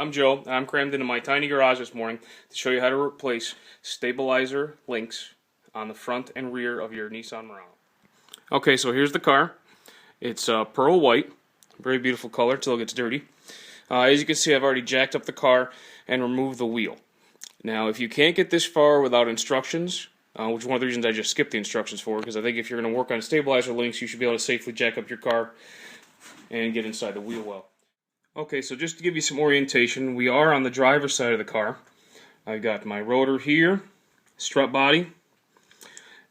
I'm Joe, and I'm crammed into my tiny garage this morning to show you how to replace stabilizer links on the front and rear of your Nissan Murano. Okay, so here's the car. It's pearl white, very beautiful color until it gets dirty. As you can see, I've already jacked up the car and removed the wheel. Now, if you can't get this far without instructions, which is one of the reasons I just skipped the instructions for, because I think if you're going to work on stabilizer links, you should be able to safely jack up your car and get inside the wheel well. Okay, so just to give you some orientation, we are on the driver's side of the car. I've got my rotor here, strut body,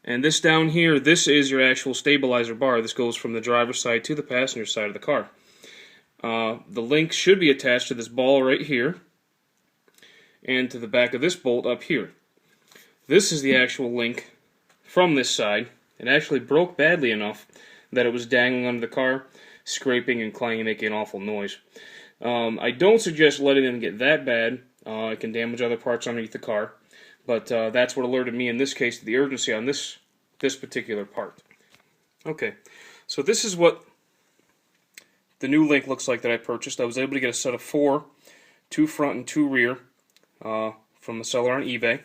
and this down here, this is your actual stabilizer bar. This goes from the driver's side to the passenger side of the car. The link should be attached to this ball right here and to the back of this bolt up here. This is the actual link from this side. It actually broke badly enough that it was dangling under the car, scraping and clanging, making an awful noise. I don't suggest letting them get that bad. It can damage other parts underneath the car, but that's what alerted me in this case to the urgency on this particular part. Okay, so this is what the new link looks like that I purchased. I was able to get a set of 4, 2 front and 2 rear from the seller on eBay.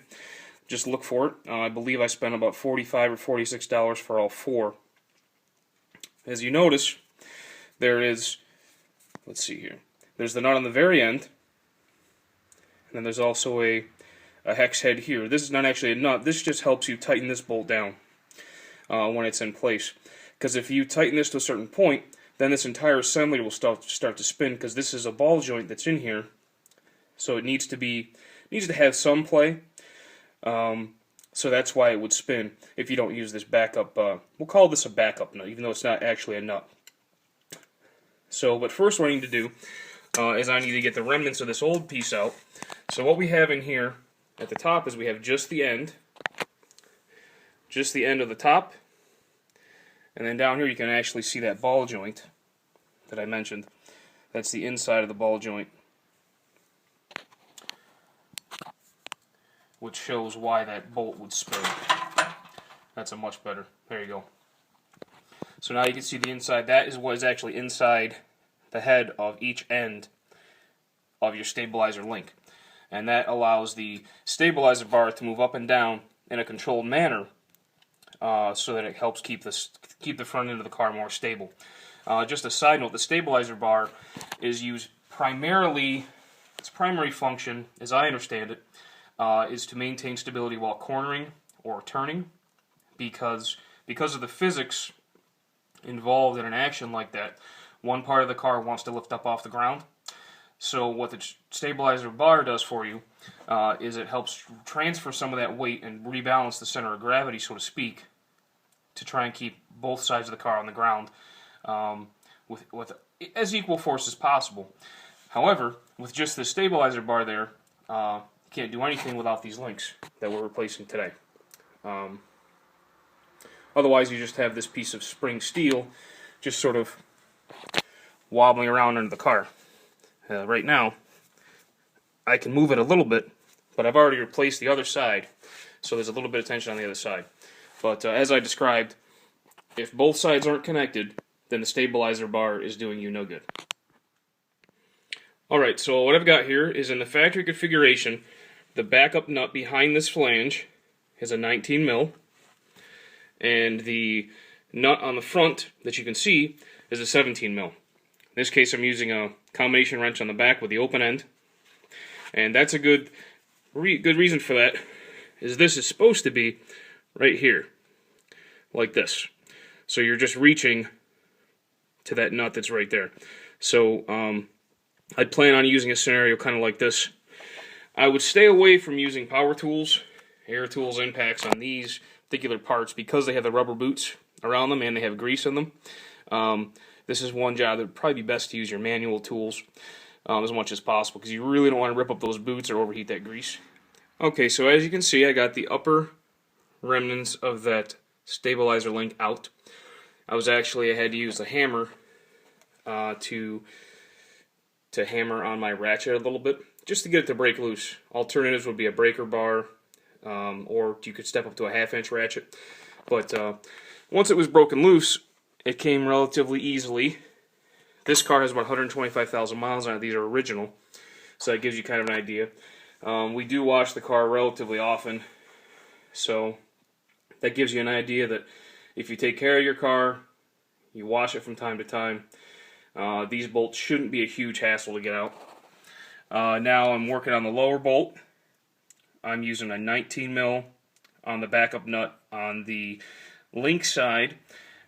Just look for it. I believe I spent about $45 or $46 for all 4. As you notice, there is, let's see here, there's the nut on the very end, and then there's also a hex head here. This is not actually a nut. This just helps you tighten this bolt down when it's in place. Because if you tighten this to a certain point, then this entire assembly will start to spin, because this is a ball joint that's in here, so it needs to have some play. So that's why it would spin if you don't use this backup. We'll call this a backup nut, even though it's not actually a nut. So, but first what I need to do is I need to get the remnants of this old piece out. So what we have in here at the top is we have just the end of the top, and then down here you can actually see that ball joint that I mentioned. That's the inside of the ball joint, which shows why that bolt would spin. That's a much better, there you go. So now you can see the inside. That is what is actually inside the head of each end of your stabilizer link. And that allows the stabilizer bar to move up and down in a controlled manner so that it helps keep the front end of the car more stable. Just a side note, the stabilizer bar is used primarily, its primary function, as I understand it, is to maintain stability while cornering or turning, because of the physics involved in an action like that. One part of the car wants to lift up off the ground. So what the stabilizer bar does for you is it helps transfer some of that weight and rebalance the center of gravity, so to speak, to try and keep both sides of the car on the ground with as equal force as possible. However, with just the stabilizer bar there, you can't do anything without these links that we're replacing today. Otherwise, you just have this piece of spring steel just sort of wobbling around under the car. Right now, I can move it a little bit, but I've already replaced the other side, so there's a little bit of tension on the other side. But as I described, if both sides aren't connected, then the stabilizer bar is doing you no good. Alright, so what I've got here is in the factory configuration, the backup nut behind this flange is a 19 mil, and the nut on the front that you can see is a 17 mil. In this case, I'm using a combination wrench on the back with the open end, and that's a good reason for that. Is this is supposed to be right here, like this. So you're just reaching to that nut that's right there. So I'd plan on using a scenario kind of like this. I would stay away from using power tools, air tools, impacts on these particular parts because they have the rubber boots around them and they have grease in them. This is one job that would probably be best to use your manual tools as much as possible, because you really don't want to rip up those boots or overheat that grease. Okay, so as you can see, I got the upper remnants of that stabilizer link out. I had to use a hammer to hammer on my ratchet a little bit, just to get it to break loose. Alternatives would be a breaker bar, or you could step up to a 1/2-inch ratchet. But once it was broken loose, it came relatively easily. This car has about 125,000 miles on it. These are original. so that gives you kind of an idea. We do wash the car relatively often, so that gives you an idea that if you take care of your car, you wash it from time to time, these bolts shouldn't be a huge hassle to get out. Now I'm working on the lower bolt. I'm using a 19 mil on the backup nut on the link side,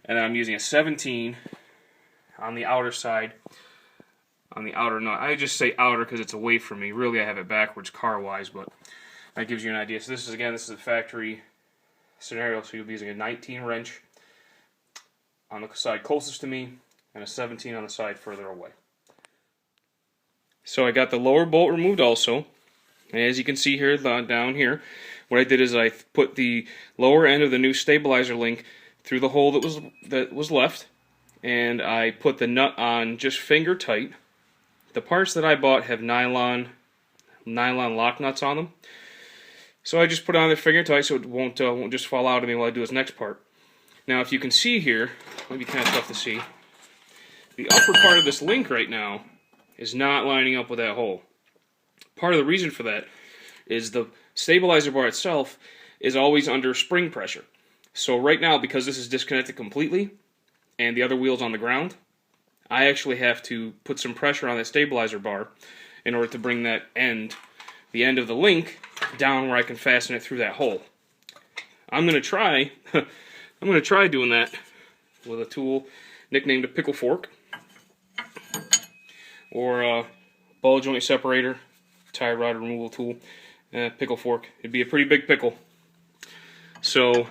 and I'm using a 17 on the outer side, on the outer nut. I just say outer because it's away from me. Really, I have it backwards car-wise, but that gives you an idea. So this is a factory scenario, so you'll be using a 19 wrench on the side closest to me, and a 17 on the side further away. So I got the lower bolt removed also, and as you can see here, down here, what I did is I put the lower end of the new stabilizer link through the hole that was left, and I put the nut on just finger tight. The parts that I bought have nylon lock nuts on them, so I just put it on there finger tight so it won't just fall out of me while I do this next part. Now, if you can see here, maybe kind of tough to see, the upper part of this link right now is not lining up with that hole. Part of the reason for that is the stabilizer bar itself is always under spring pressure. So right now, because this is disconnected completely and the other wheel's on the ground, I actually have to put some pressure on that stabilizer bar in order to bring that the end of the link, down where I can fasten it through that hole. I'm gonna try doing that with a tool nicknamed a pickle fork, or a ball joint separator, tie rod removal tool, pickle fork. It'd be a pretty big pickle. So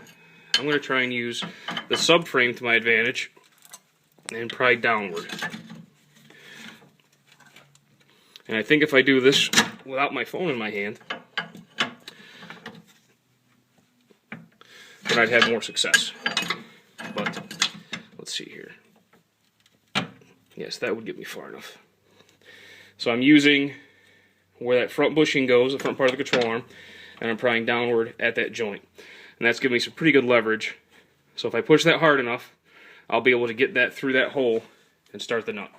I'm going to try and use the subframe to my advantage and pry downward. And I think if I do this without my phone in my hand, then I'd have more success. But let's see here. Yes, that would get me far enough. So I'm using where that front bushing goes, the front part of the control arm, and I'm prying downward at that joint. And that's giving me some pretty good leverage. So if I push that hard enough, I'll be able to get that through that hole and start the nut.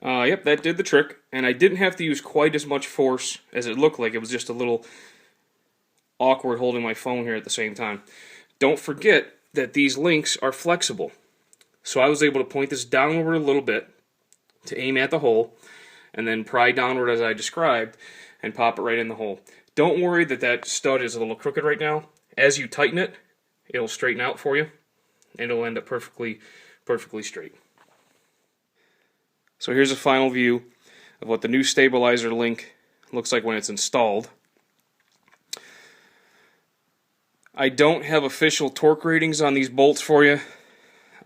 Yep, that did the trick, and I didn't have to use quite as much force as it looked like. It was just a little awkward holding my phone here at the same time. Don't forget that these links are flexible. So I was able to point this downward a little bit to aim at the hole, and then pry downward as I described, and pop it right in the hole. Don't worry that that stud is a little crooked right now. As you tighten it, it'll straighten out for you, and it'll end up perfectly straight. So here's a final view of what the new stabilizer link looks like when it's installed. I don't have official torque ratings on these bolts for you.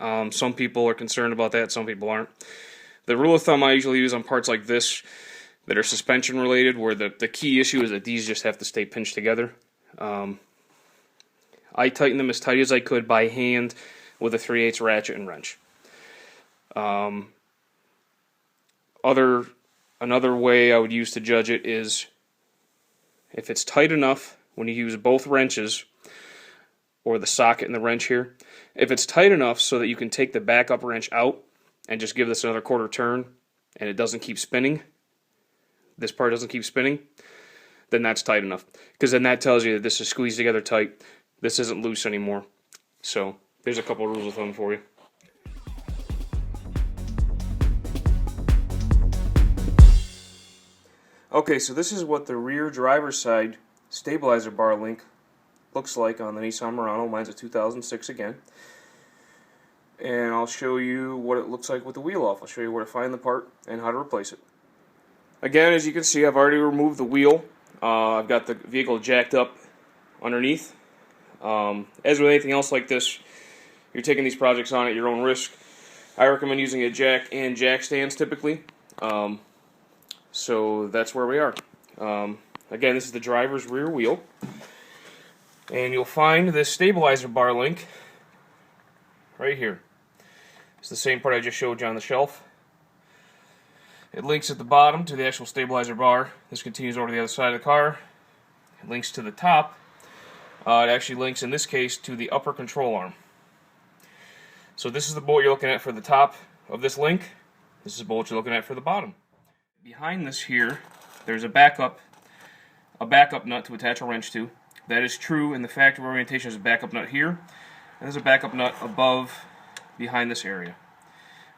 Some people are concerned about that, some people aren't. The rule of thumb I usually use on parts like this that are suspension related, where the key issue is that these just have to stay pinched together. I tighten them as tight as I could by hand with a 3/8 ratchet and wrench. Another way I would use to judge it is if it's tight enough when you use both wrenches, or the socket and the wrench here, if it's tight enough so that you can take the backup wrench out and just give this another quarter turn and it doesn't keep spinning, this part doesn't keep spinning, then that's tight enough. Because then that tells you that this is squeezed together tight, this isn't loose anymore. So there's a couple of rules of thumb for you. Okay, so this is what the rear driver's side stabilizer bar link looks like on the Nissan Murano. Mine's a 2006 again. And I'll show you what it looks like with the wheel off. I'll show you where to find the part and how to replace it. Again, as you can see, I've already removed the wheel. I've got the vehicle jacked up underneath. As with anything else like this, you're taking these projects on at your own risk. I recommend using a jack and jack stands typically. So that's where we are. Again, this is the driver's rear wheel. And you'll find this stabilizer bar link right here. It's the same part I just showed you on the shelf. It links at the bottom to the actual stabilizer bar. This continues over to the other side of the car. It links to the top. It actually links, in this case, to the upper control arm. So this is the bolt you're looking at for the top of this link. This is the bolt you're looking at for the bottom. Behind this here there's a backup nut to attach a wrench to. That is true in the factory orientation. There's a backup nut here, and there's a backup nut above, behind this area,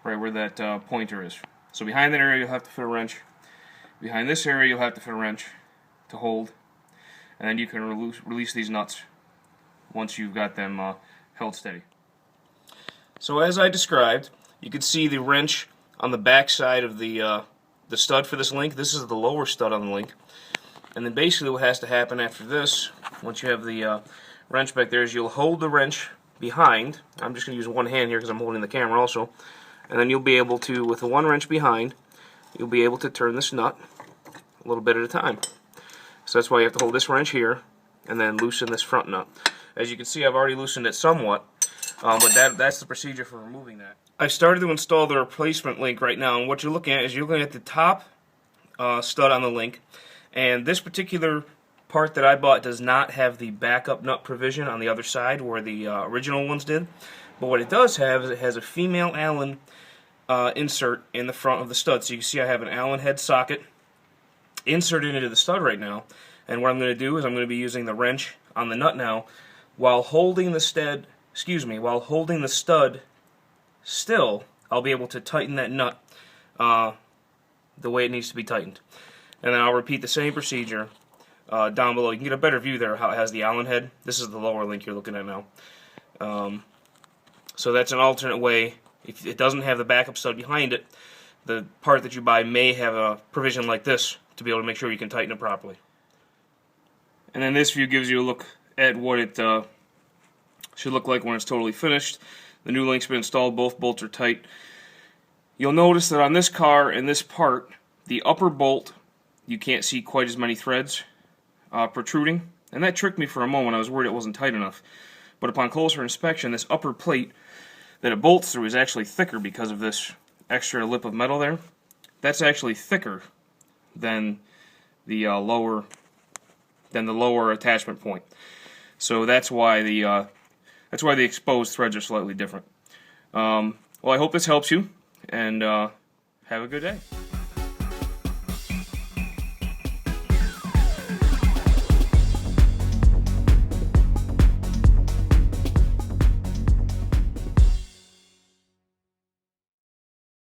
right where that pointer is. So behind that area you'll have to fit a wrench. Behind this area you'll have to fit a wrench to hold, and then you can release these nuts once you've got them held steady. So as I described, you can see the wrench on the back side of the stud for this link. This is the lower stud on the link. And then basically what has to happen after this, once you have the wrench back there, is you'll hold the wrench behind. I'm just going to use one hand here because I'm holding the camera also. And then you'll be able to, with the one wrench behind, you'll be able to turn this nut a little bit at a time. So that's why you have to hold this wrench here and then loosen this front nut. As you can see, I've already loosened it somewhat, but that's the procedure for removing that. I've started to install the replacement link right now, and what you're looking at is you're looking at the top stud on the link, and this particular part that I bought does not have the backup nut provision on the other side where the original ones did. But what it does have is it has a female Allen insert in the front of the stud. So you can see I have an Allen head socket inserted into the stud right now. And what I'm going to do is I'm going to be using the wrench on the nut now while holding the stud. While holding the stud still, I'll be able to tighten that nut the way it needs to be tightened. And then I'll repeat the same procedure down below. You can get a better view there of how it has the Allen head. This is the lower link you're looking at now. So that's an alternate way. If it doesn't have the backup stud behind it, the part that you buy may have a provision like this to be able to make sure you can tighten it properly. And then this view gives you a look at what it should look like when it's totally finished. The new link's been installed, both bolts are tight. You'll notice that on this car and this part, the upper bolt, you can't see quite as many threads protruding. And that tricked me for a moment. I was worried it wasn't tight enough. But upon closer inspection, this upper plate that it bolts through is actually thicker because of this extra lip of metal there. That's actually thicker than the lower attachment point. So that's why the exposed threads are slightly different. Well, I hope this helps you, and have a good day.